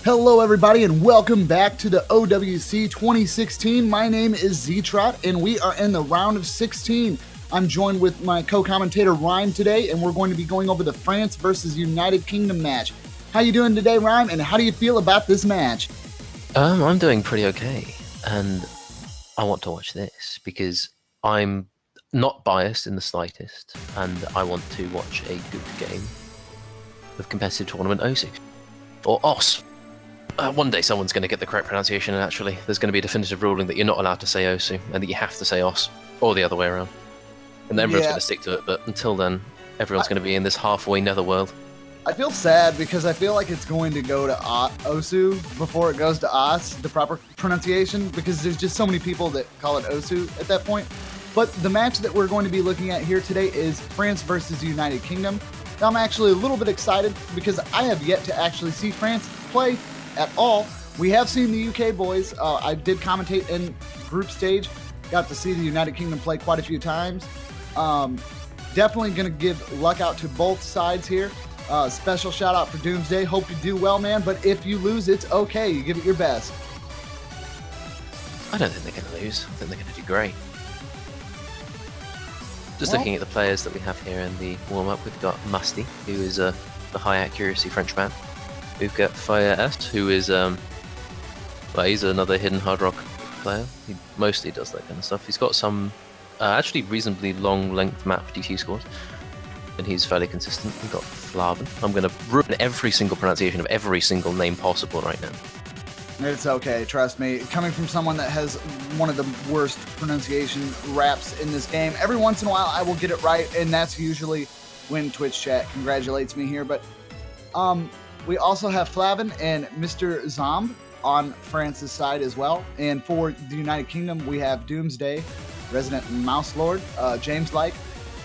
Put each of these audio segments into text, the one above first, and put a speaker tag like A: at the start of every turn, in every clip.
A: Hello everybody and welcome back to the OWC 2016. My name is Z-Trot and we are in the round of 16. I'm joined with my co-commentator Rhyme today and we're going to be going over the France versus United Kingdom match. How you doing today, Rhyme, and how do you feel about this match?
B: I'm doing pretty okay, and I want to watch this because I'm not biased in the slightest, and I want to watch a good game of competitive tournament OSU or OS. One day someone's going to get the correct pronunciation, and actually there's going to be a definitive ruling that you're not allowed to say OSU and that you have to say OS, or the other way around. And then everyone's going to stick to it, but until then, everyone's going to be in this halfway netherworld.
A: I feel sad because I feel like it's going to go to OSU before it goes to OS, the proper pronunciation, because there's just so many people that call it OSU at that point. But the match that we're going to be looking at here today is France versus the United Kingdom. Now, I'm actually a little bit excited because I have yet to actually see France play at all. We have seen the UK boys. I did commentate in group stage, got to see the United Kingdom play quite a few times. Definitely going to give luck out to both sides here. Special shout out for Doomsday. Hope you do well, man. But if you lose, it's okay. You give it your best.
B: I don't think they're going to lose. I think they're going to do great. Just looking at the players that we have here in the warm-up, we've got Musty, who is the high accuracy Frenchman. We've got Fire S, who is he's another hidden hard rock player. He mostly does that kind of stuff. He's got some actually reasonably long length map DT scores, and he's fairly consistent. We've got Flavin. I'm going to ruin every single pronunciation of every single name possible right now.
A: It's okay, trust me. Coming from someone that has one of the worst pronunciation raps in this game, every once in a while I will get it right, and that's usually when Twitch chat congratulates me here. But we also have Flavin and Mr. Zomb on France's side as well. And for the United Kingdom, we have Doomsday, Resident Mouse Lord, James Like,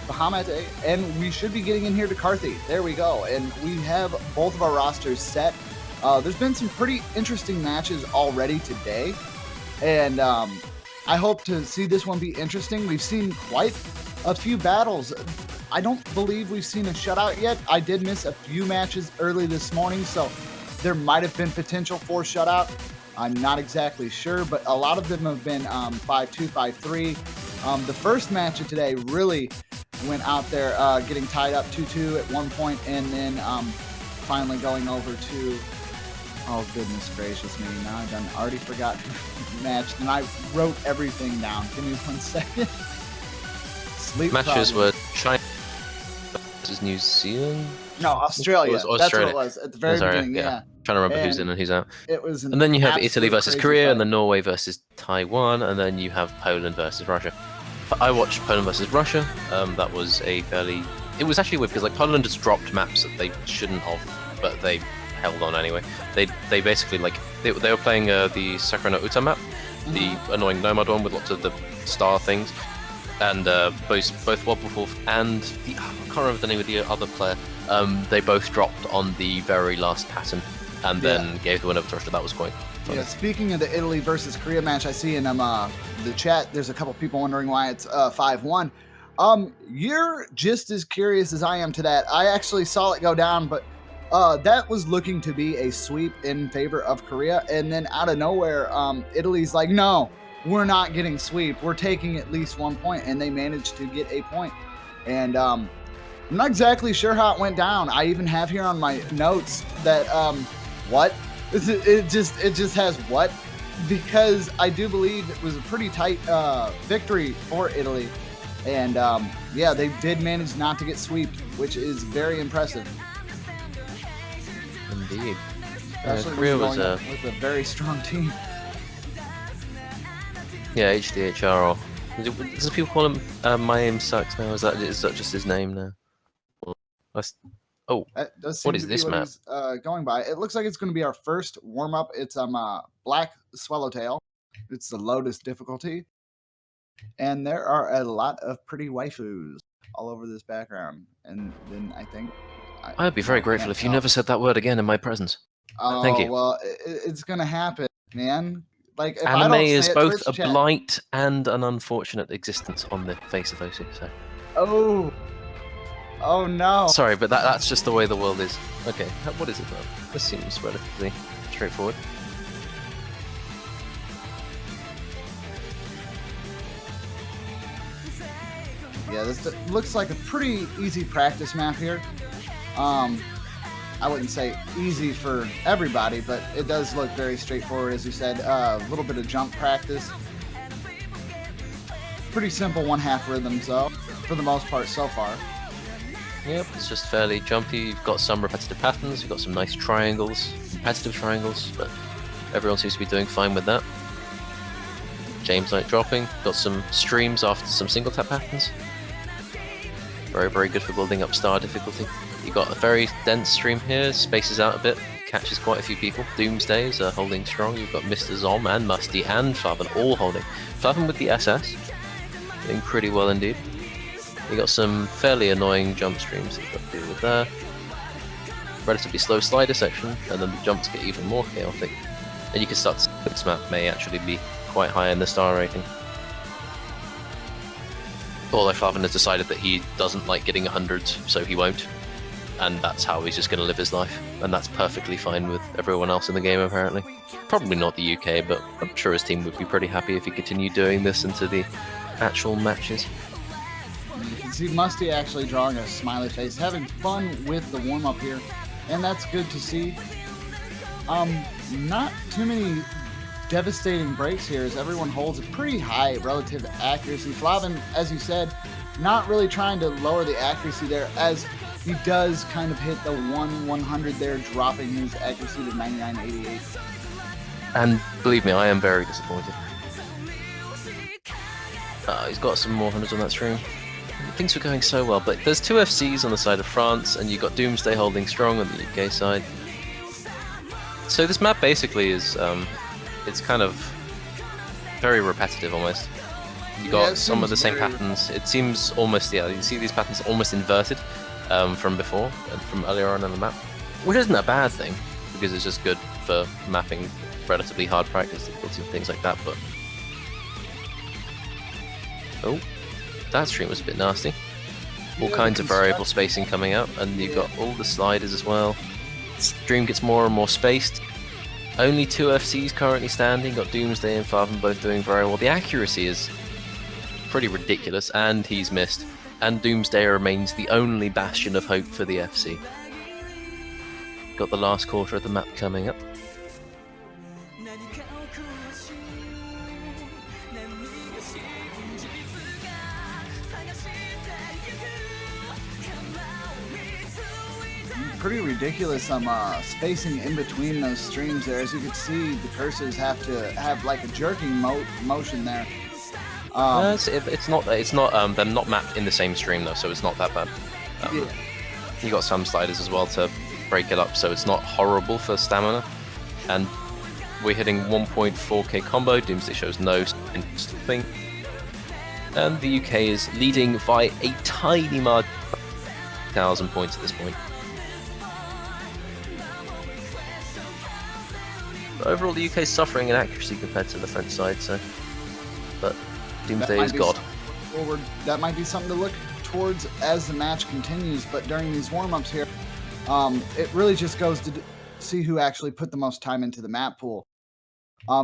A: Bahamut, and we should be getting in here to Carthy. There we go. And we have both of our rosters set. There's been some pretty interesting matches already today, and I hope to see this one be interesting. We've seen quite a few battles. I don't believe we've seen a shutout yet. I did miss a few matches early this morning, so there might have been potential for shutout. I'm not exactly sure, but a lot of them have been 5-2, 5-3. The first match of today really went out there getting tied up 2-2 at one point, and then finally going over to, oh goodness gracious me, now I've already forgot who matched, and I wrote everything down. Give me 1 second. Sleep
B: matches were China versus New Zealand?
A: No, Australia. That's what it was at the very beginning, yeah.
B: Trying to remember who's in and who's out.
A: It was
B: and then you have Italy versus Korea, and then Norway versus Taiwan, and then you have Poland versus Russia. I watched Poland versus Russia. That was a fairly... It was actually weird because like Poland has dropped maps that they shouldn't have, but they held on anyway. They basically like they were playing the Sakurano Uta map, the annoying Nomad one with lots of the star things, and both Wobblewolf and I can't remember the name of the other player. They both dropped on the very last pattern, and then gave the win over to Russia. That was quite funny.
A: Yeah, speaking of the Italy versus Korea match, I see in the chat there's a couple people wondering why it's 5-1. You're just as curious as I am to that. I actually saw it go down, but that was looking to be a sweep in favor of Korea, and then out of nowhere, Italy's like, no, we're not getting sweep. We're taking at least 1 point, and they managed to get a point. And I'm not exactly sure how it went down. I even have here on my notes that what? It just has what? Because I do believe it was a pretty tight victory for Italy, and yeah, they did manage not to get swept, which is very impressive.
B: Indeed.
A: Korea was with a very strong team.
B: Yeah, HDHR. Or does people call him My Aim Sucks now? Is that just his name now? Oh, what is this map?
A: Going by. It looks like it's going to be our first warm up. It's Black Swallowtail. It's the lowest difficulty, and there are a lot of pretty waifus all over this background. And then I think
B: I'd be very grateful if you never said that word again in my presence. Thank you.
A: Well, it's gonna happen, man. Like if
B: anime
A: I don't
B: is
A: say
B: both
A: Twitch
B: a blight and an unfortunate existence on the face of OC. So.
A: Oh. Oh no.
B: Sorry, but that's just the way the world is. Okay, what is it though? This seems relatively straightforward.
A: Yeah, this looks like a pretty easy practice map here. I wouldn't say easy for everybody, but it does look very straightforward, as you said. A little bit of jump practice. Pretty simple 1/2 rhythms, though, for the most part so far.
B: Yep, it's just fairly jumpy. You've got some repetitive patterns, you've got some nice triangles, repetitive triangles, but everyone seems to be doing fine with that. James Knight dropping, got some streams after some single tap patterns. Very, very good for building up star difficulty. You got a very dense stream here, spaces out a bit, catches quite a few people. Doomsdays are holding strong. You've got Mr. Zom and Musty and Flavin all holding. Flavin with the SS, doing pretty well indeed. You got some fairly annoying jump streams that you've got to deal with there. Relatively slow slider section, and then the jumps get even more chaotic. And you can start to see this map may actually be quite high in the star rating. Although Flavin has decided that he doesn't like getting 100s, so he won't. And that's how he's just going to live his life. And that's perfectly fine with everyone else in the game, apparently. Probably not the UK, but I'm sure his team would be pretty happy if he continued doing this into the actual matches.
A: You can see Musty actually drawing a smiley face, having fun with the warm-up here. And that's good to see. Not too many devastating breaks here, as everyone holds a pretty high relative accuracy. Flavin, as you said, not really trying to lower the accuracy there, as he does kind of hit the 1/100 there, dropping his accuracy to 99.88.
B: And believe me, I am very disappointed. He's got some more hundreds on that stream. Things were going so well, but there's 2 FCs on the side of France, and you've got Doomsday holding strong on the UK side. So this map basically is, it's kind of very repetitive almost. You got some of the same patterns. It seems almost, yeah, you see these patterns almost inverted from before, and from earlier on in the map. Which isn't a bad thing, because it's just good for mapping relatively hard practice difficulties and things like that, but... Oh, that stream was a bit nasty. All kinds of variable spacing coming out, and you've got all the sliders as well. Stream gets more and more spaced. Only 2 FCs currently standing, got Doomsday and Flavin both doing very well. The accuracy is pretty ridiculous, and he's missed. And Doomsday remains the only bastion of hope for the FC. Got the last quarter of the map coming up.
A: Pretty ridiculous spacing in between those streams there. As you can see, the cursors have to have like a jerking motion there.
B: It's not they're not mapped in the same stream though, so it's not that bad.
A: Yeah.
B: You got some sliders as well to break it up, so it's not horrible for stamina. And we're hitting 1.4k combo. Doomsday shows no thing. And the UK is leading by a tiny margin, 1,000 points at this point. But overall, the UK is suffering in accuracy compared to the French side, so. But Doomsday is God.
A: Forward. That might be something to look towards as the match continues, but during these warm-ups here, it really just goes to see who actually put the most time into the map pool.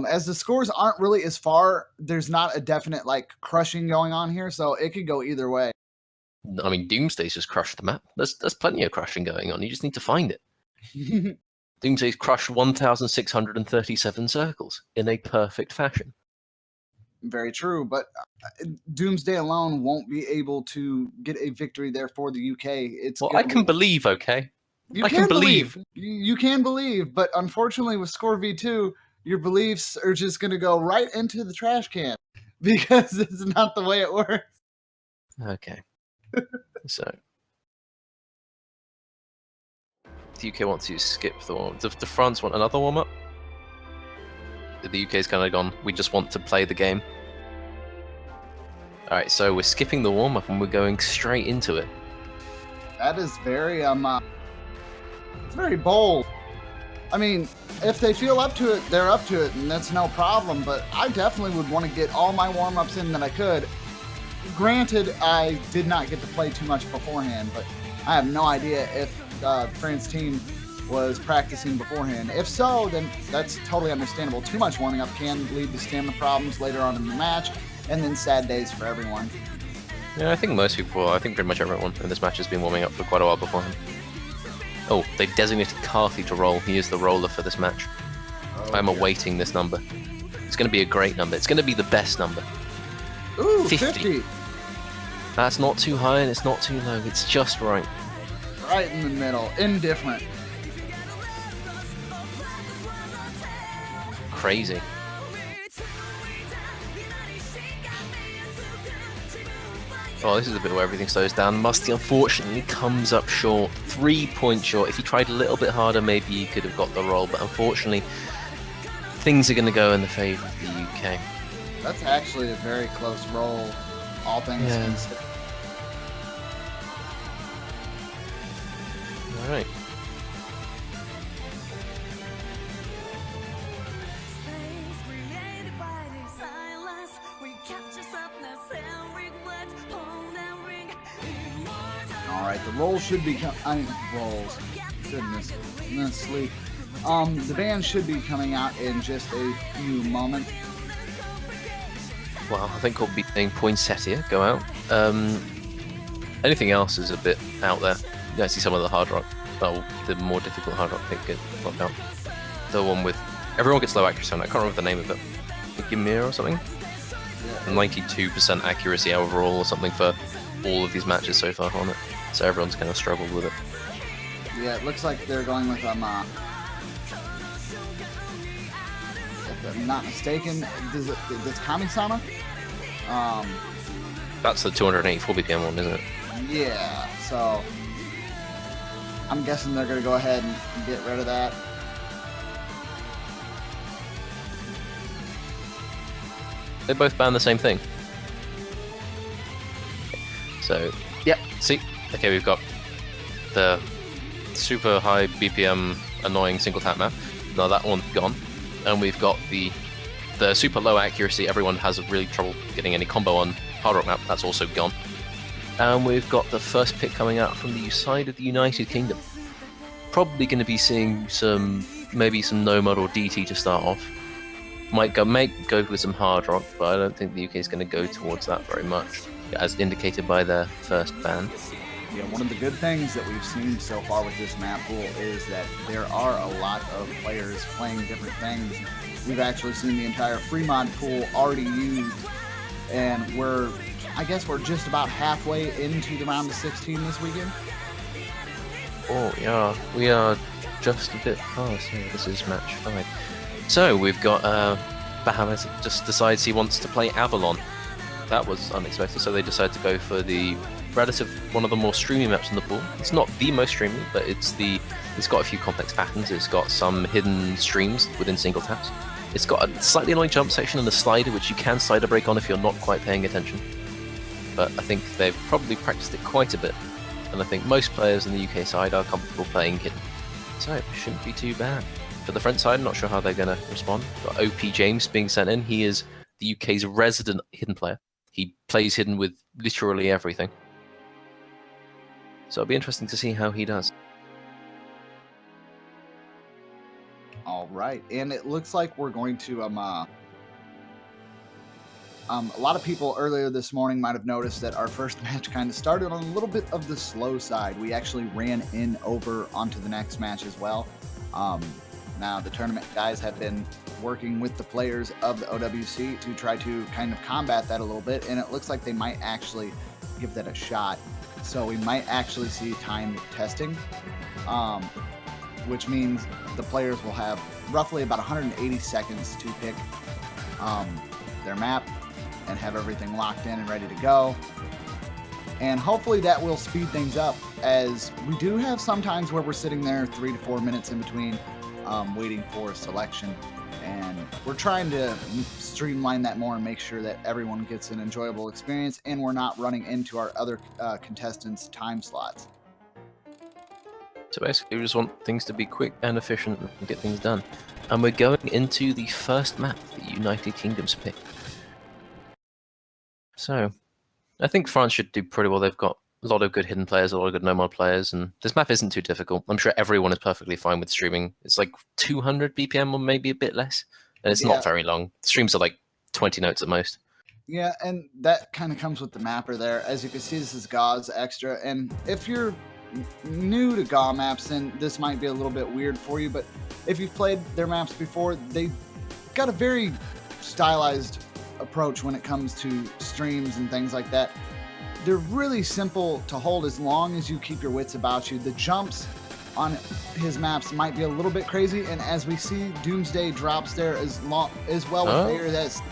A: As the scores aren't really as far, there's not a definite like crushing going on here, so it could go either way.
B: I mean, Doomsday's just crushed the map. There's plenty of crushing going on. You just need to find it. Doomsday's crushed 1,637 circles in a perfect fashion.
A: Very true, but Doomsday alone won't be able to get a victory there for the UK. It's
B: well, I can believe, okay?
A: I can believe. You can believe, but unfortunately with Score V2, your beliefs are just going to go right into the trash can because it's not the way it works.
B: Okay. So the UK wants to skip the warm-up. The France want another warm-up. The UK's kind of gone, we just want to play the game. Alright, so we're skipping the warm-up and we're going straight into it.
A: That is very, it's very bold. I mean, if they feel up to it, they're up to it, and that's no problem, but I definitely would want to get all my warm-ups in that I could. Granted, I did not get to play too much beforehand, but I have no idea if France team was practicing beforehand. If so, then that's totally understandable. Too much warming up can lead to stamina problems later on in the match, and then sad days for everyone.
B: Yeah, I think most people, I think pretty much everyone in this match has been warming up for quite a while beforehand. Oh, they've designated Carthy to roll. He is the roller for this match. I'm awaiting this number. It's going to be a great number. It's going to be the best number.
A: Ooh, 50.
B: That's not too high and it's not too low. It's just right.
A: Right in the middle. Indifferent.
B: Crazy. Oh, this is a bit where everything slows down. Musty unfortunately comes up short. 3 points short. If he tried a little bit harder, maybe he could have got the roll. But unfortunately, things are going to go in the favour of the UK.
A: That's actually a very close roll, all things considered.
B: All right.
A: All right, the rolls should be rolls. Goodness, I'm gonna sleep. The band should be coming out in just a few moments.
B: Well, I think we'll be seeing Poinsettia go out. Anything else is a bit out there. You don't see some of the hard rock, the more difficult hard rock pick get knocked out. The one with everyone gets low accuracy on it. I can't remember the name of it. Ymir or something. 92% accuracy overall or something for all of these matches so far on it. So everyone's kind of struggled with it.
A: Yeah, it looks like they're going with if I'm not mistaken, does Kami-sama?
B: That's the 284 BPM one, isn't it?
A: Yeah, so I'm guessing they're going to go ahead and get rid of that.
B: They both ban the same thing. So, yeah, see? Okay, we've got the super high BPM annoying single tap map. Now that one's gone. And we've got the super low accuracy, everyone has really trouble getting any combo on hard rock map, that's also gone. And we've got the first pick coming out from the side of the United Kingdom. Probably going to be seeing maybe some Nomad or DT to start off. Might go with some hard rock, but I don't think the UK is going to go towards that very much, as indicated by their first ban.
A: Yeah, one of the good things that we've seen so far with this map pool is that there are a lot of players playing different things. We've actually seen the entire free mod pool already used, and I guess we're just about halfway into the round of 16 this weekend.
B: Oh yeah, we are just a bit past. Yeah, this is match 5. So we've got Bahamut just decides he wants to play Avalon. That was unexpected, so they decided to go for the one of the more streamy maps in the pool. It's not the most streamy, but it's got a few complex patterns. It's got some hidden streams within single taps. It's got a slightly annoying jump section and a slider, which you can slider break on if you're not quite paying attention. But I think they've probably practiced it quite a bit, and I think most players on the UK side are comfortable playing hidden. So it shouldn't be too bad. For the French side, I'm not sure how they're going to respond. Got OP James being sent in. He is the UK's resident hidden player. He plays hidden with literally everything. So it'll be interesting to see how he does.
A: All right, and it looks like we're going to a lot of people earlier this morning might have noticed that our first match kind of started on a little bit of the slow side. We actually ran over onto the next match as well. Now the tournament guys have been working with the players of the OWC to try to kind of combat that a little bit, and it looks like they might actually give that a shot. So we might actually see timed testing, which means the players will have roughly about 180 seconds to pick their map and have everything locked in and ready to go. And hopefully that will speed things up, as we do have some times where we're sitting there 3 to 4 minutes in between waiting for a selection. And we're trying to streamline that more and make sure that everyone gets an enjoyable experience and we're not running into our other contestants' time slots.
B: So basically, we just want things to be quick and efficient and get things done. And we're going into the first map, the United Kingdom's pick. So, I think France should do pretty well. They've got a lot of good hidden players, a lot of good no-mod players, and this map isn't too difficult. I'm sure everyone is perfectly fine with streaming. It's like 200 BPM or maybe a bit less, and it's not very long. Streams are like 20 notes at most.
A: Yeah, and that kind of comes with the mapper there. As you can see, this is Gauze Extra, and if you're new to GAW maps, then this might be a little bit weird for you, but if you've played their maps before, they got a very stylized approach when it comes to streams and things like that. They're really simple to hold as long as you keep your wits about you. The jumps on his maps might be a little bit crazy, and as we see, Doomsday drops there as well with Vader. That's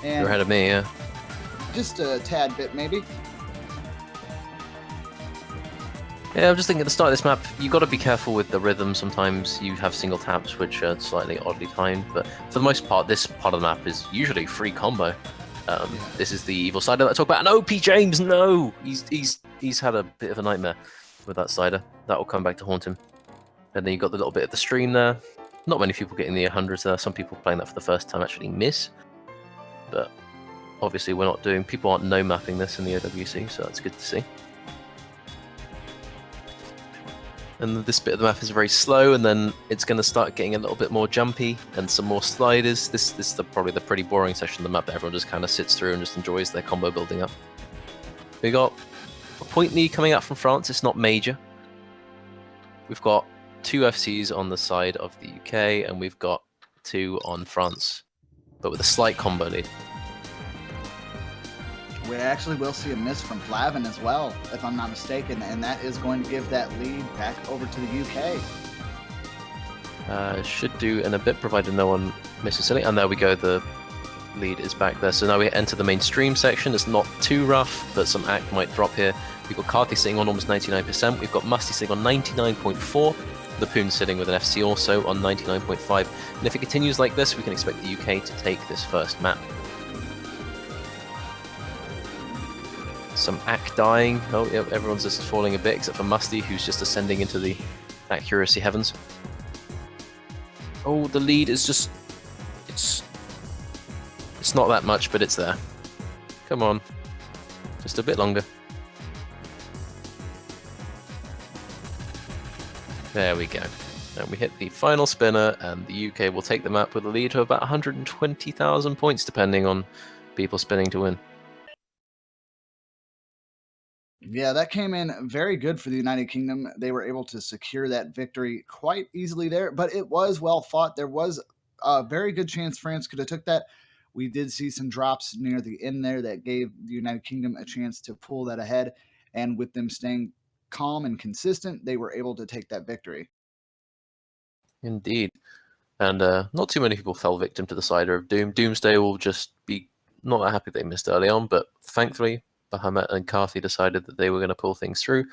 A: and
B: you're ahead of me, yeah.
A: Just a tad bit, maybe.
B: Yeah, I'm just thinking at the start of this map, you've got to be careful with the rhythm. Sometimes you have single taps, which are slightly oddly timed, but for the most part, this part of the map is usually free combo. This is the evil Cider that I talk about. And OP James, no! He's had a bit of a nightmare with that Cider. That will come back to haunt him. And then you got the little bit of the stream there. Not many people getting the 100s there. Some people playing that for the first time actually miss. But obviously people aren't no-mapping this in the OWC, so that's good to see. And this bit of the map is very slow, and then it's going to start getting a little bit more jumpy and some more sliders. This is probably the pretty boring section of the map that everyone just kind of sits through and just enjoys their combo building up. We got a point lead coming out from France. It's not major. We've got 2 FCs on the side of the UK, and we've got 2 on France, but with a slight combo lead.
A: We actually will see a miss from Flavin as well, if I'm not mistaken, and that is going to give that lead back over to the UK.
B: Should do in a bit, provided no one misses silly. And there we go, the lead is back there. So now we enter the main stream section. It's not too rough, but some act might drop here. We've got Carthy sitting on almost 99%. We've got Musty sitting on 99.4. The Poon sitting with an FC also on 99.5. And if it continues like this, we can expect the UK to take this first map. Some act dying. Oh, yep, everyone's just falling a bit, except for Musty, who's just ascending into the accuracy heavens. Oh, the lead is just... It's not that much, but it's there. Come on. Just a bit longer. There we go. And we hit the final spinner, and the UK will take the map with a lead of about 120,000 points, depending on people spinning to win.
A: Yeah, that came in very good for the United Kingdom. They were able to secure that victory quite easily there, but it was well fought. There was a very good chance France could have took that. We did see some drops near the end there that gave the United Kingdom a chance to pull that ahead, and with them staying calm and consistent, they were able to take that victory.
B: Indeed. And not too many people fell victim to the Cider of Doom. Doomsday will just be not that happy they missed early on, but thankfully Bahamut and Carthy decided that they were going to pull things through.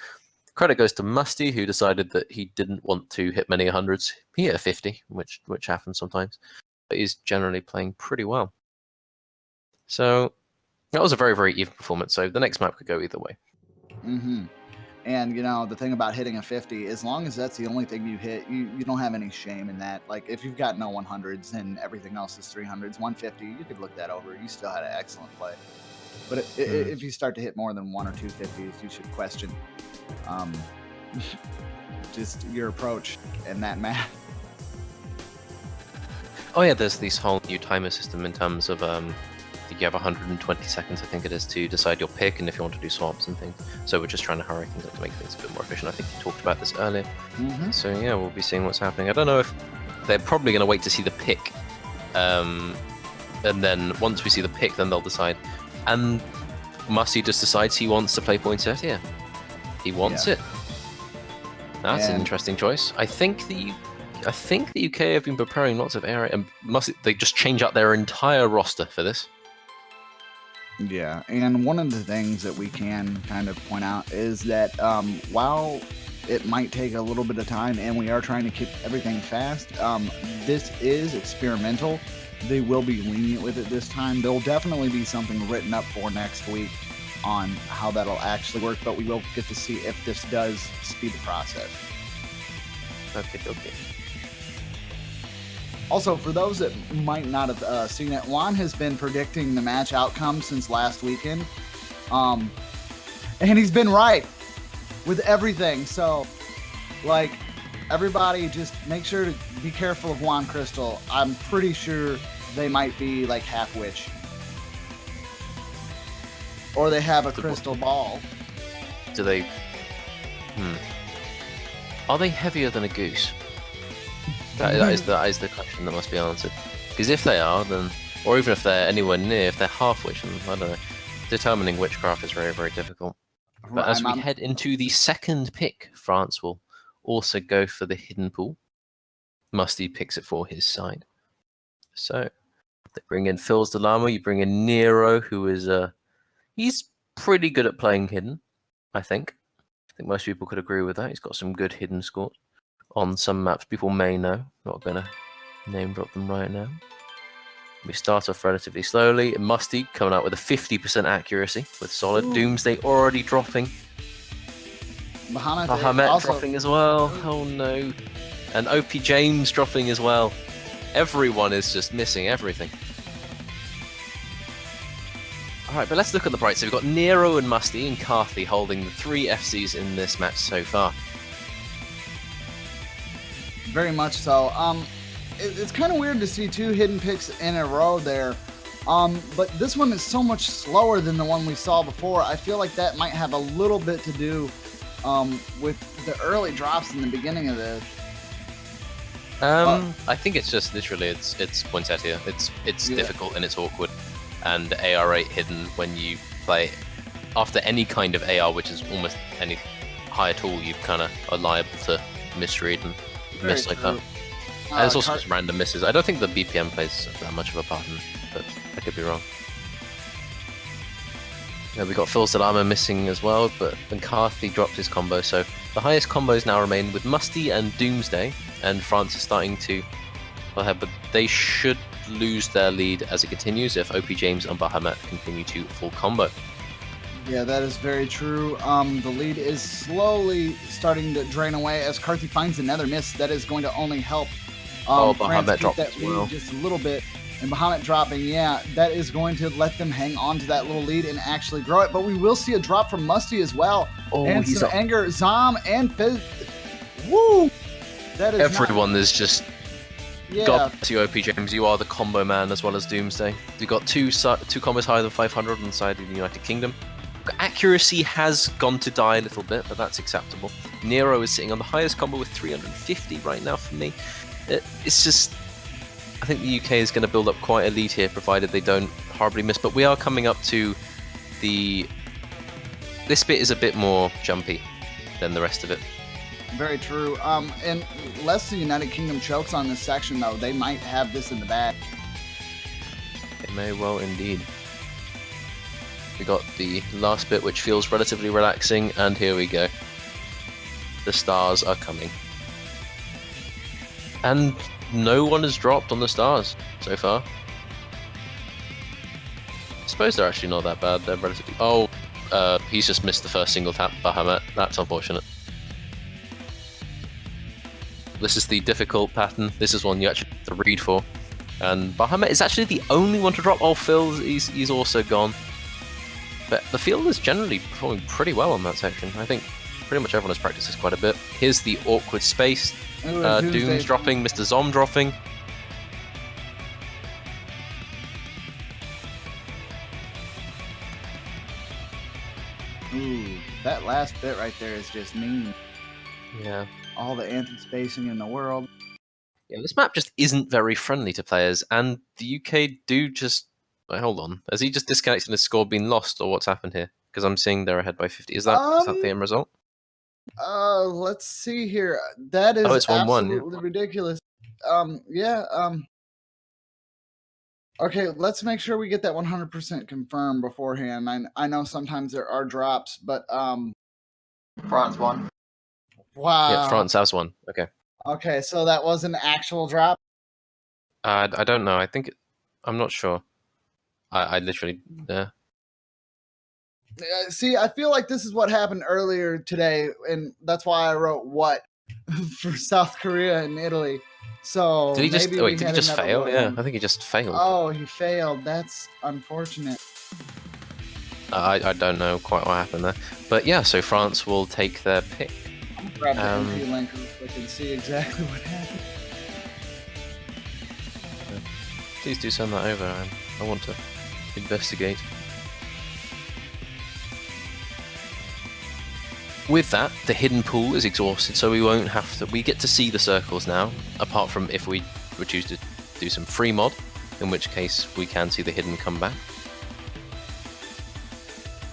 B: Credit goes to Musty, who decided that he didn't want to hit many 100s. He hit a 50, which happens sometimes, but he's generally playing pretty well. So that was a very, very even performance. So the next map could go either way.
A: Mm-hmm. And, you know, the thing about hitting a 50, as long as that's the only thing you hit, you don't have any shame in that. Like, if you've got no 100s and everything else is 300s, 150, you could look that over. You still had an excellent play. But if you start to hit more than 1 or 2 50s, you should question just your approach in that map.
B: Oh yeah, there's this whole new timer system in terms of you have 120 seconds, I think it is, to decide your pick and if you want to do swaps and things. So we're just trying to hurry things up to make things a bit more efficient. I think you talked about this earlier.
A: Mm-hmm.
B: So yeah, we'll be seeing what's happening. I don't know if they're probably going to wait to see the pick, and then once we see the pick, then they'll decide. And Musty just decides he wants to play poinsettia here. He wants it. That's an interesting choice. I think the UK have been preparing lots of area, and they just change up their entire roster for this.
A: Yeah, and one of the things that we can kind of point out is that while it might take a little bit of time and we are trying to keep everything fast, this is experimental. They will be lenient with it this time. There'll definitely be something written up for next week on how that'll actually work, but we will get to see if this does speed the process.
B: Okay.
A: Also, for those that might not have seen it, Juan has been predicting the match outcome since last weekend. And he's been right with everything. So, like, everybody just make sure to be careful of Wand Crystal. I'm pretty sure they might be like half witch. Or they have a crystal ball.
B: Do they... Are they heavier than a goose? That is the question that must be answered. Because if they are, then... Or even if they're anywhere near, if they're half witch, then I don't know. Determining witchcraft is very, very difficult. But as we head into the second pick, France will also go for the hidden pool. Musty picks it for his side. So, they bring in Phil's Dilemma, you bring in Nero, who is... he's pretty good at playing hidden, I think. I think most people could agree with that. He's got some good hidden scores on some maps people may know. Not going to name drop them right now. We start off relatively slowly. Musty coming out with a 50% accuracy with solid. Ooh. Doomsday already dropping. Bahamut also dropping as well. Oh no. And OP James dropping as well. Everyone is just missing everything. Alright, but let's look at the bright. So we've got Nero and Musty and Carthy holding the 3 FCs in this match so far.
A: Very much so. It's kind of weird to see 2 hidden picks in a row there. But this one is so much slower than the one we saw before. I feel like that might have a little bit to do with the early drops in the beginning of this.
B: I think it's just literally it's poinsettia. It's difficult and it's awkward. And AR8 hidden when you play after any kind of AR, which is almost any high at all, you kind of are liable to misread and miss like that. And there's also just random misses. I don't think the BPM plays that much of a part in it, but I could be wrong. Yeah, we got Phil Salama missing as well, but then Carthy dropped his combo, so the highest combos now remain with Musty and Doomsday, and France is starting to go ahead, but they should lose their lead as it continues if OP James and Bahamut continue to full combo.
A: Yeah, that is very true. The lead is slowly starting to drain away as Carthy finds another miss. That is going to only help
B: Bahamut dropped
A: that lead just a little bit. And Bahamut dropping, yeah, that is going to let them hang on to that little lead and actually grow it. But we will see a drop from Musty as well.
B: Oh,
A: and some anger. Zom and Fizz. Woo! That is
B: everyone is just... Yeah. God bless you, OP James. You are the combo man as well as Doomsday. You got two combos higher than 500 on the side of the United Kingdom. Accuracy has gone to die a little bit, but that's acceptable. Nero is sitting on the highest combo with 350 right now for me. It's just... I think the UK is going to build up quite a lead here, provided they don't horribly miss. But we are coming up to the... This bit is a bit more jumpy than the rest of it.
A: Very true. And unless the United Kingdom chokes on this section, though, they might have this in the bag.
B: It may well indeed. We got the last bit, which feels relatively relaxing, and here we go. The stars are coming. And no one has dropped on the stars so far. I suppose they're actually not that bad. They're relatively... Oh, he's just missed the first single tap, Bahamut. That's unfortunate. This is the difficult pattern. This is one you actually have to read for. And Bahamut is actually the only one to drop. Oh, Phil, he's also gone. But the field is generally performing pretty well on that section. I think pretty much everyone has practiced this quite a bit. Here's the awkward space. Doom's dropping, Mr. Zom dropping.
A: Ooh, that last bit right there is just mean.
B: Yeah.
A: All the anti-spacing in the world.
B: Yeah, this map just isn't very friendly to players, and the UK do just... Wait, hold on. Has he just disconnected and his score been lost, or what's happened here? Because I'm seeing they're ahead by 50. Is that the end result?
A: Let's see here. That is
B: it's 1-1,
A: absolutely ridiculous. Okay, let's make sure we get that 100% confirmed beforehand. I know sometimes there are drops, but
C: France won.
A: Wow.
B: Yeah, France has one. Okay.
A: Okay, so that was an actual drop?
B: I don't know. I'm not sure. I literally...
A: See, I feel like this is what happened earlier today, and that's why I wrote what for South Korea and Italy. So
B: did he just fail? Yeah, I think he just failed.
A: Oh, he failed. That's unfortunate.
B: I don't know quite what happened there. But yeah, so France will take their pick.
A: I'm gonna grab the MP link real quick and see exactly what happened.
B: Please do send that over. I want to investigate. With that, the hidden pool is exhausted, so we won't have to. We get to see the circles now, apart from if we would choose to do some free mod, in which case we can see the hidden come back.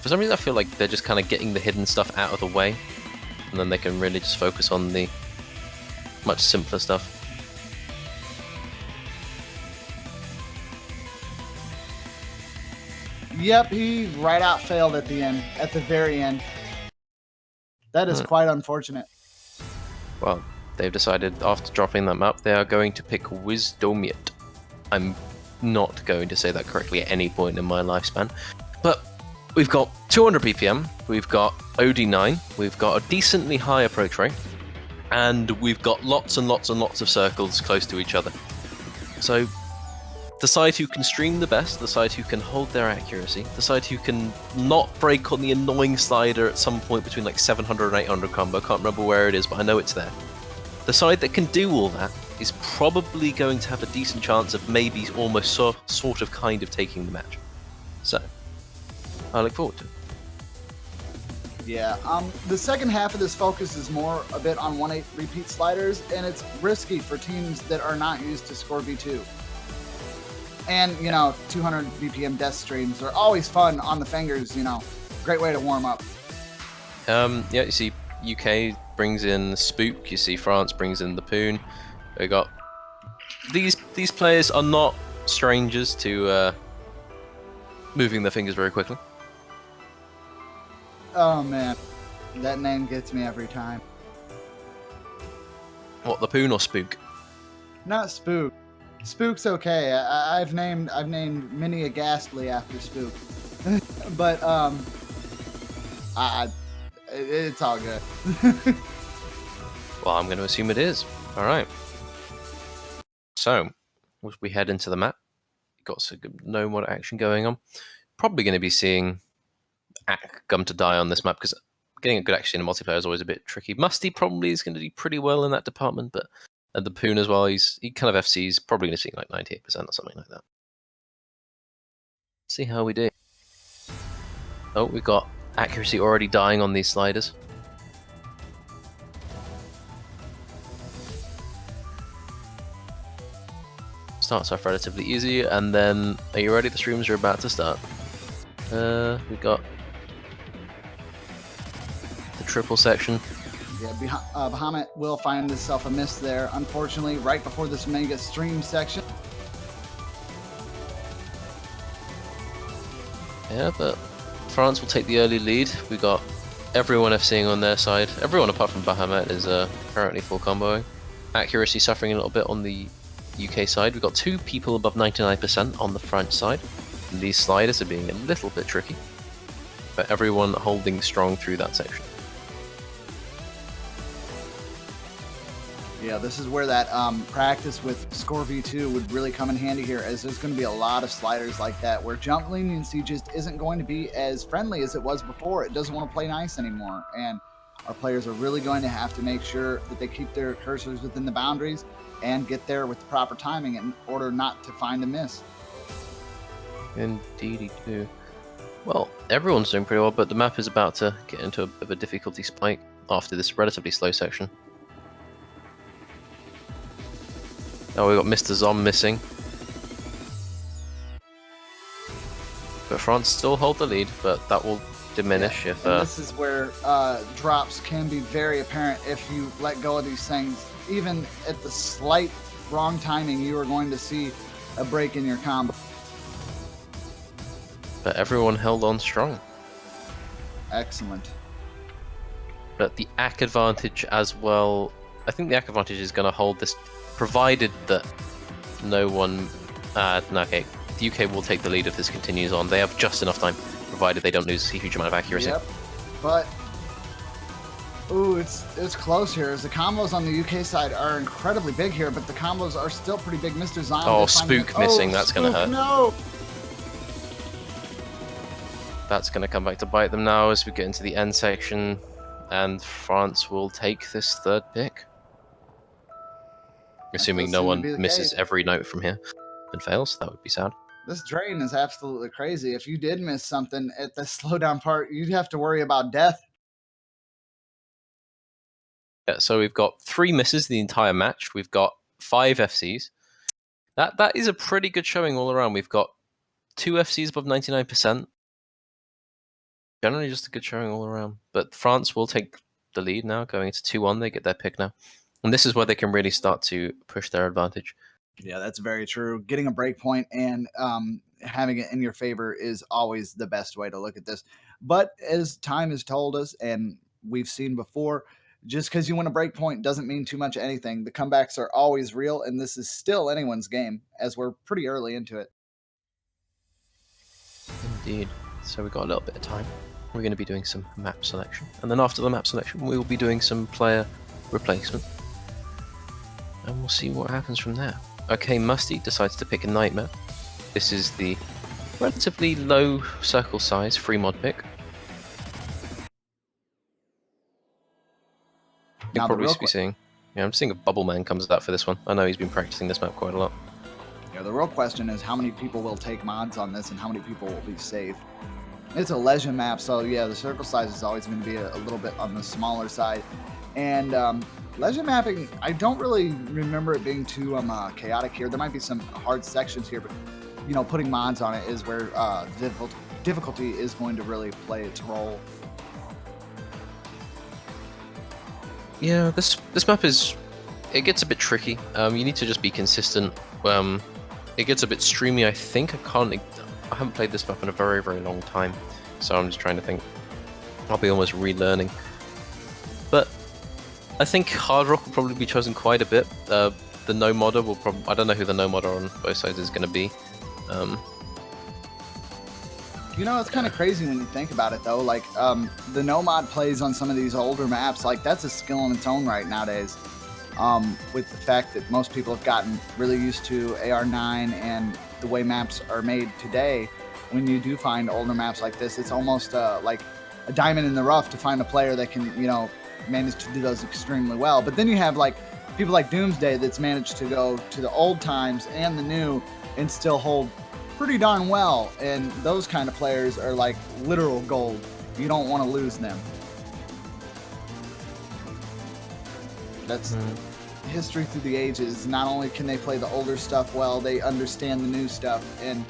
B: For some reason, I feel like they're just kind of getting the hidden stuff out of the way, and then they can really just focus on the much simpler stuff.
A: Yep, he right out failed at the end, at the very end. That is quite unfortunate.
B: Well, they've decided after dropping that map, they are going to pick Wisdomiat. I'm not going to say that correctly at any point in my lifespan. But we've got 200 BPM, we've got OD9, we've got a decently high approach rate, and we've got lots and lots and lots of circles close to each other. So the side who can stream the best, the side who can hold their accuracy, the side who can not break on the annoying slider at some point between like 700 and 800 combo, can't remember where it is, but I know it's there. The side that can do all that is probably going to have a decent chance of maybe almost sort of kind of taking the match. So, I look forward to it.
A: Yeah, the second half of this focus is more a bit on 1-8 repeat sliders, and it's risky for teams that are not used to score V2. And, you know, 200 BPM death streams are always fun on the fingers, you know. Great way to warm up.
B: Yeah, you see UK brings in Spook, you see France brings in the Poon. We got... These players are not strangers to moving their fingers very quickly.
A: Oh, man. That name gets me every time.
B: What, the Poon or Spook?
A: Not Spook. Spook's okay. I've named many a Ghastly after Spook, but it's all good.
B: Well, I'm going to assume it is. All right. So, as we head into the map, got some no mod action going on. Probably going to be seeing Ack come to die on this map because getting a good action in multiplayer is always a bit tricky. Musty probably is going to do pretty well in that department, but. And the Poon as well, he kind of FC's probably going to see like 98% or something like that. See how we do. Oh, we've got accuracy already dying on these sliders. Starts off relatively easy, and then, are you ready? The streams are about to start. We've got the triple section.
A: Yeah, Bahamut will find himself a miss there, unfortunately, right before this mega stream section.
B: Yeah, but France will take the early lead. We got everyone FCing on their side. Everyone apart from Bahamut is currently full comboing. Accuracy suffering a little bit on the UK side. We've got 2 people above 99% on the French side. And these sliders are being a little bit tricky, but everyone holding strong through that section.
A: Yeah, this is where that practice with Score V2 would really come in handy here, as there's going to be a lot of sliders like that where jump leniency just isn't going to be as friendly as it was before. It doesn't want to play nice anymore, and our players are really going to have to make sure that they keep their cursors within the boundaries and get there with the proper timing in order not to find a miss.
B: Indeedy too. Well, everyone's doing pretty well, but the map is about to get into a bit of a difficulty spike after this relatively slow section. Oh, we got Mr. Zom missing. But France still hold the lead, but that will diminish if...
A: And this is where drops can be very apparent if you let go of these things. Even at the slight wrong timing, you are going to see a break in your combo.
B: But everyone held on strong.
A: Excellent.
B: But the Ack advantage as well... I think the Ack advantage is going to hold this... Provided that no one... no, okay. The UK will take the lead if this continues on. They have just enough time, provided they don't lose a huge amount of accuracy.
A: Yep, but... Ooh, it's close here, as the combos on the UK side are incredibly big here, but the combos are still pretty big. Mr. Zion...
B: Oh, Spook missing, that's going to hurt.
A: No!
B: That's going to come back to bite them now as we get into the end section, and France will take this third pick. Assuming no one misses every note from here and fails, that would be sad.
A: This drain is absolutely crazy. If you did miss something at the slowdown part, you'd have to worry about death.
B: Yeah, so we've got 3 misses the entire match. We've got 5 FCs. That is a pretty good showing all around. We've got 2 FCs above 99%. Generally just a good showing all around. But France will take the lead now, going into 2-1. They get their pick now. And this is where they can really start to push their advantage.
A: Yeah, that's very true. Getting a break point and having it in your favor is always the best way to look at this. But as time has told us, and we've seen before, just because you win a break point doesn't mean too much anything. The comebacks are always real, and this is still anyone's game, as we're pretty early into it.
B: Indeed. So we've got a little bit of time. We're going to be doing some map selection. And then after the map selection, we will be doing some player replacement. And we'll see what happens from there. Okay, Musty decides to pick a Nightmare. This is the relatively low circle size free mod pick. You'll probably be seeing. Yeah, I'm seeing a Bubble Man comes out for this one. I know he's been practicing this map quite a lot.
A: Yeah, the real question is how many people will take mods on this and how many people will be safe. It's a legend map, so yeah, the circle size is always going to be a little bit on the smaller side. And legend mapping, I don't really remember it being too chaotic here. There might be some hard sections here, but you know, putting mods on it is where the difficulty is going to really play its role.
B: Yeah, this map it gets a bit tricky. You need to just be consistent. It gets a bit streamy. I think I haven't played this map in a very, very long time, so I'm just trying to think. I'll be almost relearning. But I think Hard Rock will probably be chosen quite a bit. The no modder will probably. I don't know who the no modder on both sides is going to be.
A: You know, it's kind of crazy when you think about it, though. Like, the no mod plays on some of these older maps, like, that's a skill in its own right nowadays. With the fact that most people have gotten really used to AR9 and the way maps are made today, when you do find older maps like this, it's almost like a diamond in the rough to find a player that can, you know, manage to do those extremely well. But then you have, like, people like Doomsday that's managed to go to the old times and the new and still hold pretty darn well, and those kind of players are like literal gold. You don't want to lose them. That's history through the ages. Not only can they play the older stuff well, they understand the new stuff, and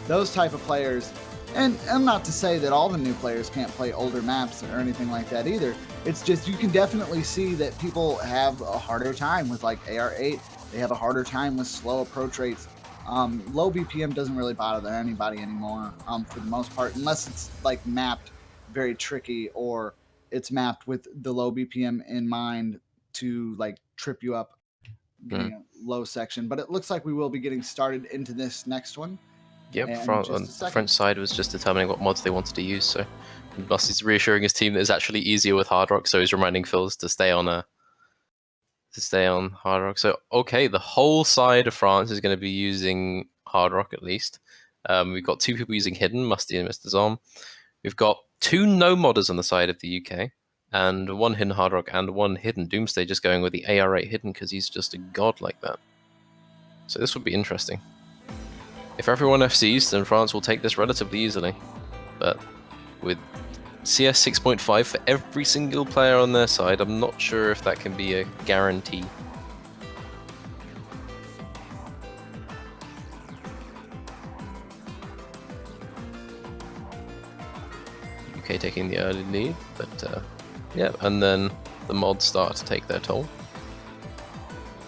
A: those type of players, and not to say that all the new players can't play older maps or anything like that either. It's just you can definitely see that people have a harder time with like AR8. They have a harder time with slow approach rates. Low BPM doesn't really bother anybody anymore, for the most part, unless it's like mapped very tricky or it's mapped with the low BPM in mind to like trip you up getting a low section. But it looks like we will be getting started into this next one.
B: Yep, the French side was just determining what mods they wanted to use, so Busty's reassuring his team that it's actually easier with Hard Rock, so he's reminding Phils to stay on Hard Rock. So, okay, the whole side of France is going to be using Hard Rock at least. We've got 2 people using Hidden, Musty and Mr. Zom. We've got 2 no modders on the side of the UK, and 1 Hidden Hard Rock and 1 Hidden. Doomsday just going with the AR8 Hidden because he's just a god like that. So this would be interesting. If everyone FCs, then France will take this relatively easily. But with CS 6.5 for every single player on their side, I'm not sure if that can be a guarantee. UK taking the early lead, but yeah, and then the mods start to take their toll.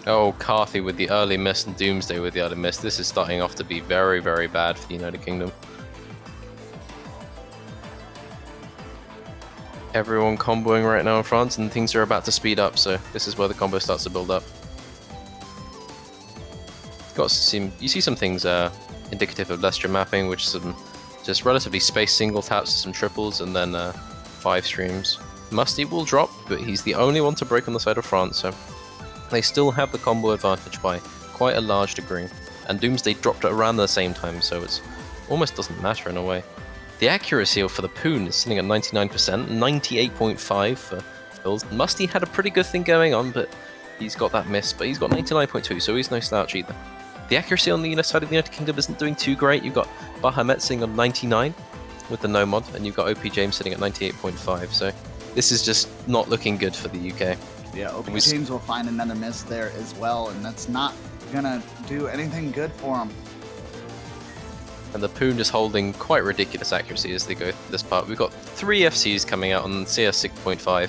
B: Oh, Carthy with the early miss and Doomsday with the early miss. This is starting off to be very, very bad for the United Kingdom. Everyone comboing right now in France, and things are about to speed up, so this is where the combo starts to build up. You see some things indicative of Leicester mapping, which is some just relatively spaced single taps to some triples, and then 5 streams. Musty will drop, but he's the only one to break on the side of France, so they still have the combo advantage by quite a large degree. And Doomsday dropped at around the same time, so it's almost doesn't matter in a way. The accuracy for the Poon is sitting at 99%, 98.5 for Phil's. Musty had a pretty good thing going on, but he's got that miss, but he's got 99.2, so he's no slouch either. The accuracy on the side of the United Kingdom isn't doing too great. You've got Bahamut sitting on 99 with the no mod, and you've got OP James sitting at 98.5, so this is just not looking good for the UK.
A: Yeah, OP James will find another miss there as well, and that's not gonna do anything good for him.
B: And the Poon just holding quite ridiculous accuracy as they go through this part. We've got 3 FCs coming out on CS 6.5.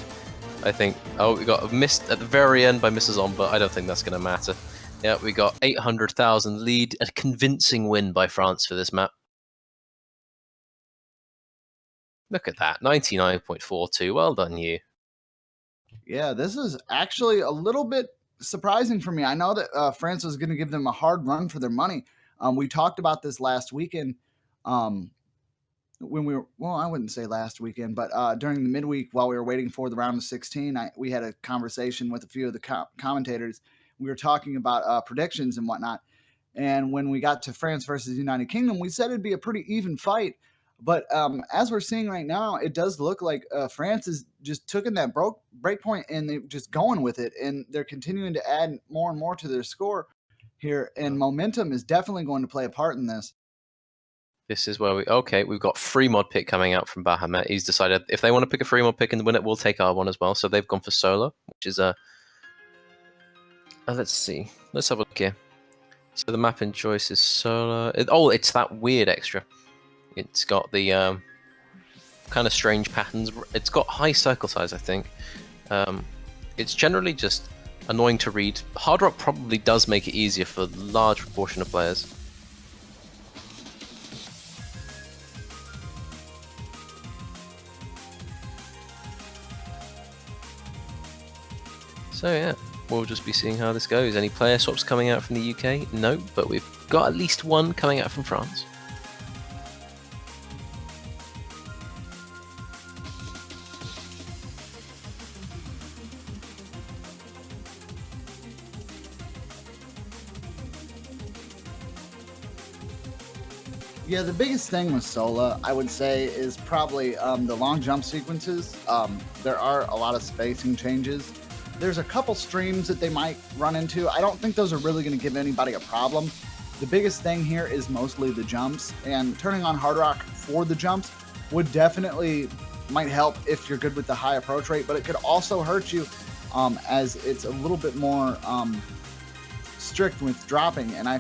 B: I think, we got a miss at the very end by Mrs. On, but I don't think that's going to matter. Yeah, we got 800,000 lead, a convincing win by France for this map. Look at that, 99.42, well done you.
A: Yeah, this is actually a little bit surprising for me. I know that France was going to give them a hard run for their money. We talked about this last weekend when we were, well, I wouldn't say last weekend, but during the midweek while we were waiting for the round of 16, we had a conversation with a few of the commentators. We were talking about predictions and whatnot. And when we got to France versus the United Kingdom, we said it'd be a pretty even fight. But as we're seeing right now, it does look like France is just taking that break point and they're just going with it. And they're continuing to add more and more to their score here. And momentum is definitely going to play a part in this.
B: This is where we've got free mod pick coming out from Bahamut. He's decided if they want to pick a free mod pick and win it, we'll take our one as well. So they've gone for solo, which is let's see. Let's have a look here. So the map in choice is solo. It's that weird extra. It's got the kind of strange patterns. It's got high circle size, I think. It's generally just annoying to read. Hard Rock probably does make it easier for a large proportion of players. So yeah, we'll just be seeing how this goes. Any player swaps coming out from the UK? No, but we've got at least one coming out from France.
A: Yeah, the biggest thing with Sola, I would say, is probably the long jump sequences. There are a lot of spacing changes. There's a couple streams that they might run into. I don't think those are really going to give anybody a problem. The biggest thing here is mostly the jumps, and turning on Hard Rock for the jumps would definitely might help if you're good with the high approach rate, but it could also hurt you as it's a little bit more strict with dropping, and I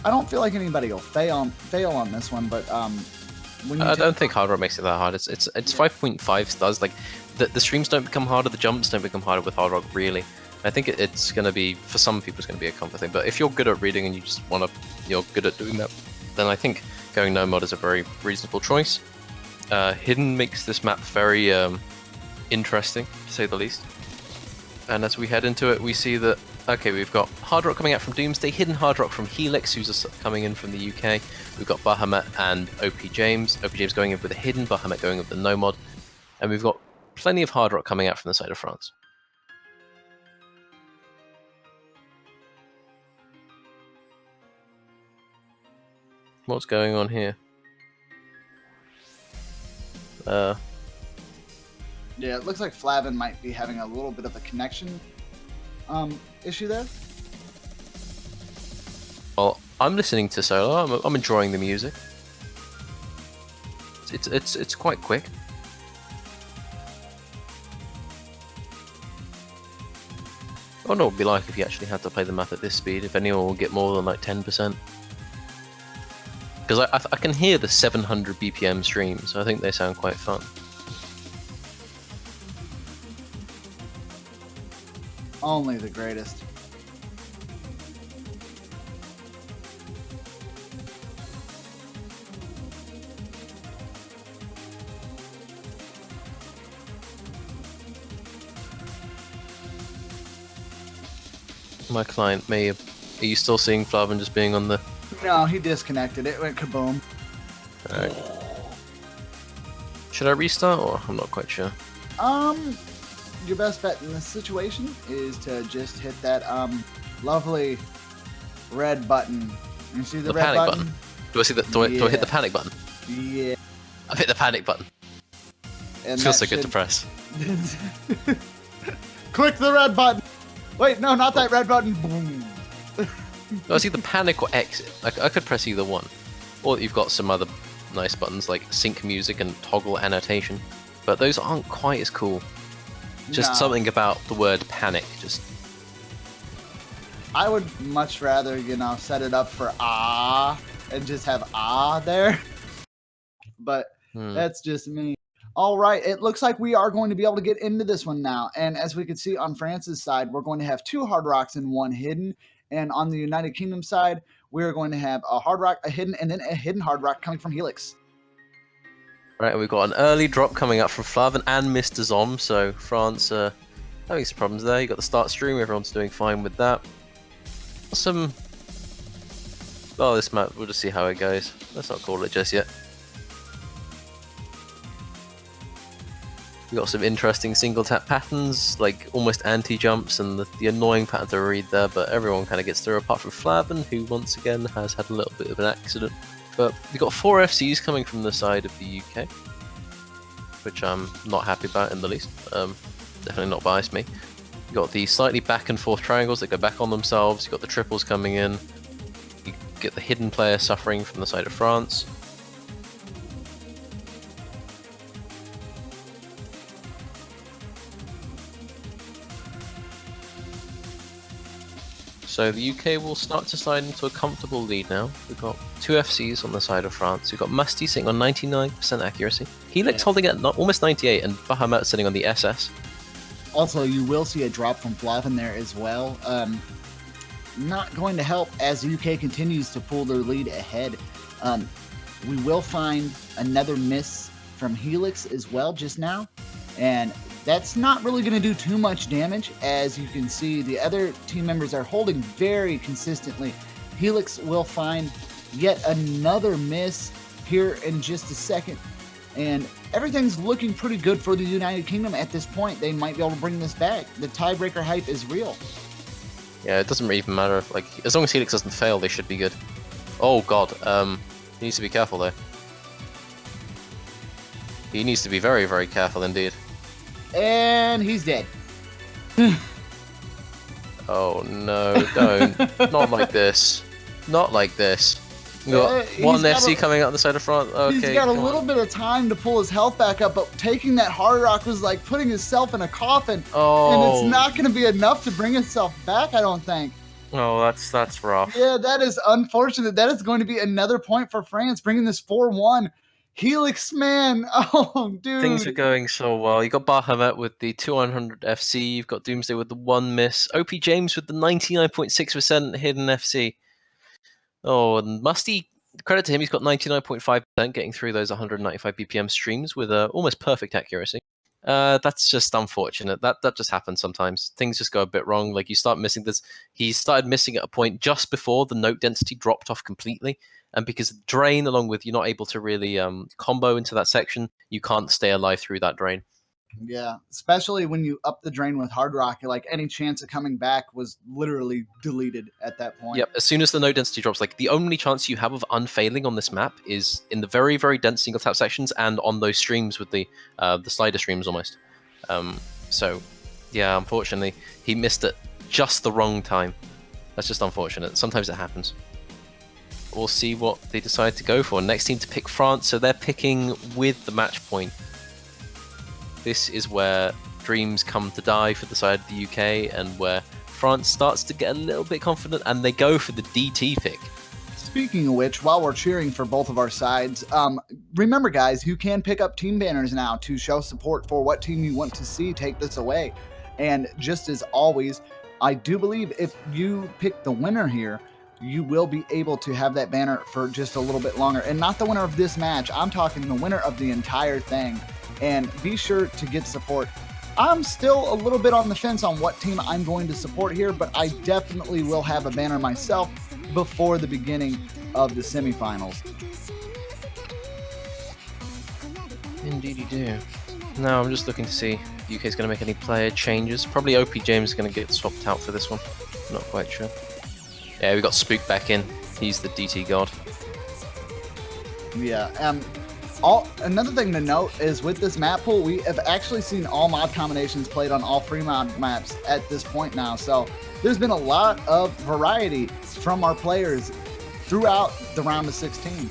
A: don't feel like anybody will fail on this one, but when you
B: I don't think Hard Rock makes it that hard. It's 5.5 stars. Like the streams don't become harder, the jumps don't become harder with Hard Rock really. I think it's going to be, for some people, it's going to be a comfort thing. But if you're good at reading and you're good at doing that, then I think going no mod is a very reasonable choice. Hidden makes this map very interesting, to say the least. And as we head into it, we see that, okay, we've got Hard Rock coming out from Doomsday, Hidden Hard Rock from Helix, who's coming in from the UK. We've got Bahamut and OP James. OP James going in with a Hidden, Bahamut going in with the no mod. And we've got plenty of Hard Rock coming out from the side of France. What's going on here?
A: Yeah, it looks like Flavin might be having a little bit of a connection issue there.
B: Well, I'm listening to Solo. I'm enjoying the music. It's quite quick. I wonder what it'd be like if you actually had to play the map at this speed. If anyone will get more than like 10%. Because I can hear the 700 BPM stream, so I think they sound quite fun.
A: Only the greatest.
B: My client may have... Are you still seeing Flavin just being on the...
A: No, he disconnected. It went kaboom.
B: Alright. Should I restart, or I'm not quite sure?
A: Your best bet in this situation is to just hit that lovely red button. You see the red
B: panic
A: button?
B: Do I see that? Do I hit the panic button?
A: Yeah.
B: I've hit the panic button.
A: And
B: It feels so good to press.
A: Click the red button. Wait, no, not that red button. Boom.
B: Well, it's either panic or exit. I could press either one. Or you've got some other nice buttons like sync music and toggle annotation. But those aren't quite as cool. Just something about the word panic. Just.
A: I would much rather, you know, set it up for ah and just have ah there. But that's just me. All right, it looks like we are going to be able to get into this one now. And as we can see on France's side, we're going to have 2 hard rocks and 1 hidden. And on the United Kingdom side, we're going to have a hard rock, a hidden, and then a hidden hard rock coming from Helix.
B: Right, we've got an early drop coming up from Flavin and Mr. Zom. So France having some problems there. You've got the start stream, everyone's doing fine with that. Well, this map, we'll just see how it goes. Let's not call it just yet. We've got some interesting single tap patterns, like almost anti-jumps, and the annoying pattern to read there, but everyone kind of gets through apart from Flavin, who once again has had a little bit of an accident. But we've got 4 FCs coming from the side of the UK, which I'm not happy about in the least. Definitely not biased me. You've got the slightly back and forth triangles that go back on themselves, you've got the triples coming in, you get the hidden player suffering from the side of France. So the UK will start to slide into a comfortable lead now. We've got 2 FCs on the side of France. We've got Musty sitting on 99% accuracy. Helix holding at almost 98, and Bahamut sitting on the SS.
A: Also, you will see a drop from Flavin there as well. Not going to help as the UK continues to pull their lead ahead. We will find another miss from Helix as well just now. And that's not really going to do too much damage. As you can see, the other team members are holding very consistently. Helix will find yet another miss here in just a second. And everything's looking pretty good for the United Kingdom at this point. They might be able to bring this back. The tiebreaker hype is real.
B: Yeah, it doesn't even matter if, like, as long as Helix doesn't fail, they should be good. Oh god, he needs to be careful though. He needs to be very, very careful indeed.
A: And he's dead.
B: Oh no, don't. Not like this. Not like this. We got one FC coming out the side of France. Okay,
A: he's got a little bit of time to pull his health back up, but taking that hard rock was like putting himself in a coffin.
B: Oh.
A: And it's not going to be enough to bring himself back, I don't think.
B: Oh, that's rough.
A: Yeah, that is unfortunate. That is going to be another point for France, bringing this 4-1. Helix, man. Oh, dude.
B: Things are going so well. You got Bahamut with the 200 FC. You've got Doomsday with the 1 miss. OP James with the 99.6% hidden FC. Oh, and Musty, credit to him, he's got 99.5% getting through those 195 BPM streams with almost perfect accuracy. That's just unfortunate. That just happens sometimes. Things just go a bit wrong. Like you start missing this. He started missing at a point just before the note density dropped off completely. And because the drain, along with you're not able to really combo into that section, you can't stay alive through that drain.
A: Yeah, especially when you up the drain with hard rock, like any chance of coming back was literally deleted at that point.
B: Yep, as soon as the node density drops, like the only chance you have of unfailing on this map is in the very, very dense single tap sections and on those streams with the slider streams almost. So, yeah, unfortunately, he missed it just the wrong time. That's just unfortunate. Sometimes it happens. We'll see what they decide to go for. Next team to pick France, so they're picking with the match point. This is where dreams come to die for the side of the UK and where France starts to get a little bit confident and they go for the DT pick.
A: Speaking of which, while we're cheering for both of our sides, remember guys, you can pick up team banners now to show support for what team you want to see take this away. And just as always, I do believe if you pick the winner here, you will be able to have that banner for just a little bit longer. And not the winner of this match, I'm talking the winner of the entire thing. And be sure to get support. I'm still a little bit on the fence on what team I'm going to support here, but I definitely will have a banner myself before the beginning of the semifinals.
B: Indeed you do. Now I'm just looking to see if the UK is going to make any player changes. Probably OP James is going to get swapped out for this one. Not quite sure. Yeah, we got Spook back in. He's the DT god.
A: Yeah, Another thing to note is with this map pool, we have actually seen all mod combinations played on all free mod maps at this point now. So there's been a lot of variety from our players throughout the round of 16.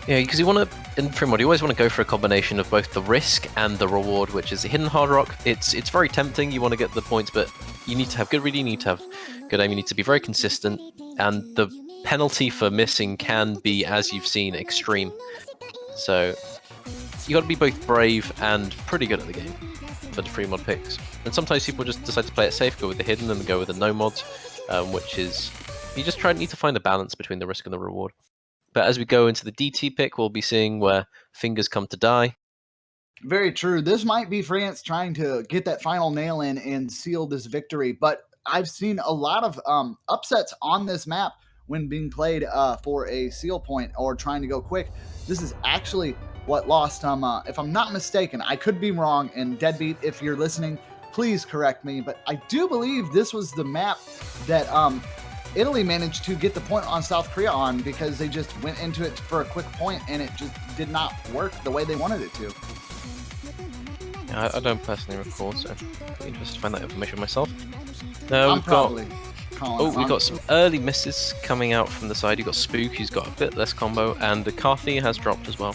B: Yeah, because you want to, in free mod, you always want to go for a combination of both the risk and the reward, which is a hidden hard rock. It's very tempting, you want to get the points, but you need to have good reading, you need to have good aim, you need to be very consistent, and the penalty for missing can be, as you've seen, extreme. So you got to be both brave and pretty good at the game for the free mod picks. And sometimes people just decide to play it safe, go with the hidden and go with the no mods, which is, you just need to find a balance between the risk and the reward. But as we go into the DT pick, we'll be seeing where fingers come to die.
A: Very true. This might be France trying to get that final nail in and seal this victory, but I've seen a lot of upsets on this map when being played for a seal point or trying to go quick. This is actually what lost if I'm not mistaken, I could be wrong, and Deadbeat, if you're listening, please correct me, but I do believe this was the map that Italy managed to get the point on South Korea on because they just went into it for a quick point and it just did not work the way they wanted it to.
B: Yeah, I don't personally recall, so I'd be interested to find that information myself.
A: I'm probably
B: we've got some early misses coming out from the side. You've got Spook, who's got a bit less combo, and the Carthy has dropped as well.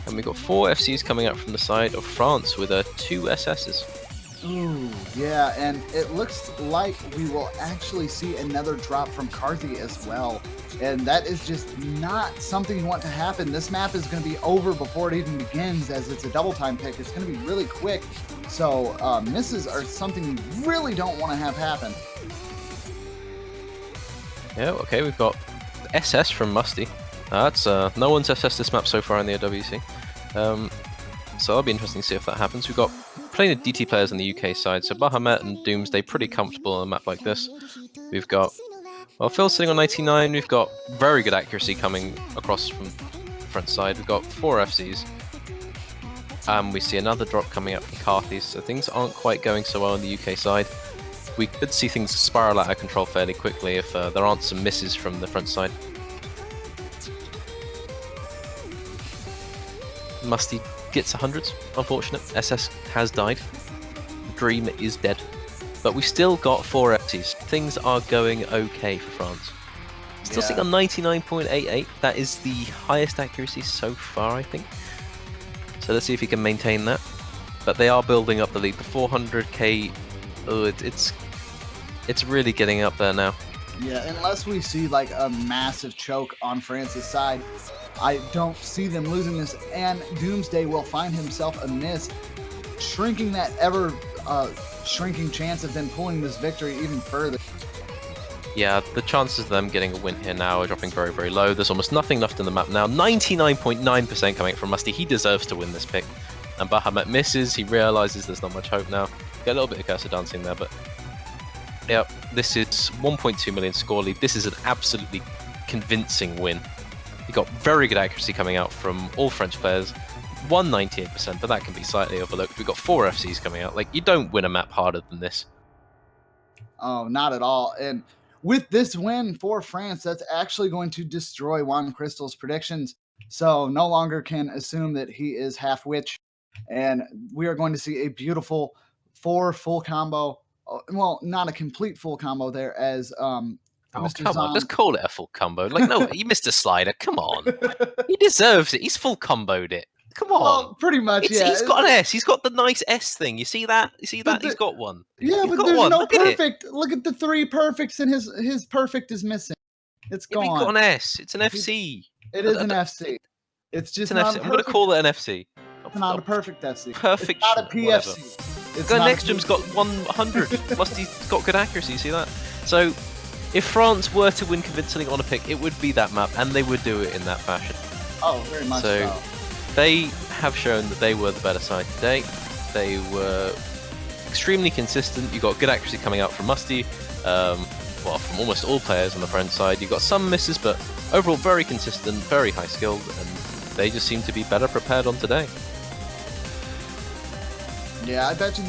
B: And we've got 4 FCs coming out from the side of France with 2 SSs.
A: Ooh, yeah, and it looks like we will actually see another drop from Carthy as well. And that is just not something you want to happen. This map is going to be over before it even begins, as it's a double time pick. It's going to be really quick. So misses are something you really don't want to have happen.
B: Yeah, okay, we've got SS from Musty. That's no one's SS this map so far in the AWC. So it'll be interesting to see if that happens. We've got plenty of DT players on the UK side, so Bahamut and Doomsday pretty comfortable on a map like this. We've got, well, Phil sitting on 99. We've got very good accuracy coming across from the front side. We've got 4 FCs. We see another drop coming up from Carthy, so things aren't quite going so well on the UK side. We could see things spiral out of control fairly quickly if there aren't some misses from the front side. Musty gets 100s, unfortunate. SS has died. Dream is dead. But we still got 4 FCs. Things are going okay for France. Still sitting on 99.88. That is the highest accuracy so far, I think. So let's see if he can maintain that. But they are building up the lead. The 400k, oh, it's really getting up there now.
A: Yeah, unless we see like a massive choke on France's side, I don't see them losing this, and Doomsday will find himself a miss, shrinking that ever shrinking chance of them pulling this victory even further.
B: Yeah, the chances of them getting a win here now are dropping very, very low. There's almost nothing left in the map now. 99.9% coming from Musty. He deserves to win this pick. And Bahamut misses. He realizes there's not much hope now. Get a little bit of cursor dancing there, but yeah, this is 1.2 million score lead. This is an absolutely convincing win. You got very good accuracy coming out from all French players. 198%, but that can be slightly overlooked. We've got 4 FCs coming out. Like, you don't win a map harder than this.
A: Oh, not at all. And with this win for France, that's actually going to destroy Juan Crystal's predictions. So no longer can assume that he is half witch. And we are going to see a beautiful 4 full combo. Well, not a complete full combo there, as Mr.
B: Come on, just call it a full combo. Like, no, he missed a slider. Come on. He deserves it. He's full comboed it. Come on.
A: Well, pretty much, yeah.
B: He's got an S. He's got the nice S thing. You see that? You see that? He's got one.
A: Yeah, but there's no perfect. Look at the 3 perfects, and his perfect is missing. It's gone.
B: He's got an S. It's an FC.
A: It is an FC. It's just not
B: I'm going to call it an FC.
A: It's not a perfect FC.
B: Perfect.
A: It's not a PFC.
B: Nextrum's got 100. Musty's got good accuracy. See that? So, if France were to win convincingly on a pick, it would be that map, and they would do it in that fashion.
A: Oh, very much so.
B: They have shown that they were the better side today. They were extremely consistent. You got good accuracy coming out from Musty. Well, from almost all players on the French side. You got some misses, but overall very consistent, very high skilled, and they just seem to be better prepared on today.
A: Yeah, I bet you